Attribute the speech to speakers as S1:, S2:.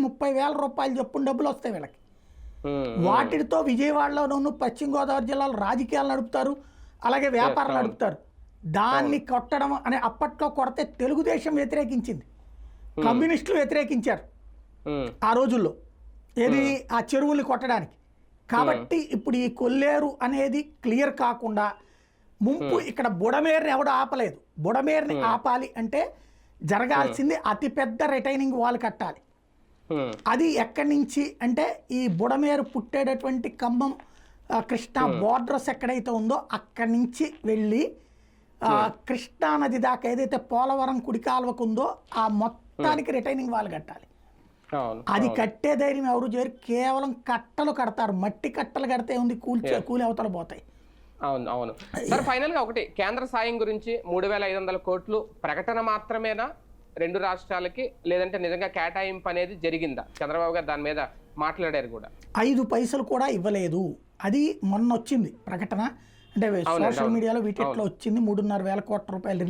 S1: 30,000 రూపాయలు చొప్పున డబ్బులు వస్తాయి వీళ్ళకి.
S2: ఉమ్,
S1: వాటితో విజయవాడలోనూ పశ్చిమ గోదావరి జిల్లాలో రాజకీయాలు నడుపుతారు, అలాగే వ్యాపారాలు
S2: అవును.
S1: నడుపుతారు. దాన్ని కొట్టడం అనే అప్పట్లో కొడితే తెలుగుదేశం వ్యతిరేకించింది, కమ్యూనిస్టులు వ్యతిరేకించారు
S2: ఉమ్,
S1: ఆ రోజుల్లో, ఏది ఆ చెరువుల్ని కొట్టడానికి. కాబట్టి ఇప్పుడు ఈ కొల్లేరు అనేది క్లియర్ కాకుండా ముంపు ఇక్కడ బుడమేరుని ఎవడు ఆపలేదు. బుడమేరుని ఆపాలి అంటే జరగాల్సింది అతిపెద్ద రిటైనింగ్ వాల్ కట్టాలి.
S2: ఉమ్,
S1: అది ఎక్కడి నుంచి అంటే ఈ బుడమేరు పుట్టేటటువంటి ఖమ్మం కృష్ణా బోర్డర్స్ ఎక్కడైతే ఉందో అక్కడి నుంచి వెళ్ళి కృష్ణా నది దాకా ఏదైతే పోలవరం కుడి కాలువకు ఉందో ఆ మొత్తానికి రిటైనింగ్ వాల్ కట్టాలి.
S2: అవును,
S1: అది కట్టే ధైర్యం ఎవరు చేయరు, కేవలం కట్టలు కడతారు. మట్టి కట్టలు కడితే ఉంది, కూలి అవతల పోతాయి.
S2: అవును అవును సార్, ఫైనల్ గా ఒకటి, కేంద్ర సాయం గురించి 3,500 కోట్లు ప్రకటన మాత్రమేనా రెండు రాష్ట్రాలకి, లేదంటే నిజంగా కేటాయింపు అనేది జరిగిందా? చంద్రబాబు గారు దాని మీద మాట్లాడారు కూడా.
S1: 5 పైసలు కూడా ఇవ్వలేదు. అది మొన్న వచ్చింది ప్రకటన, అంటే సోషల్ మీడియాలో వీటిలో వచ్చింది. 3,500 కోట్ల రూపాయలు రిలీజ్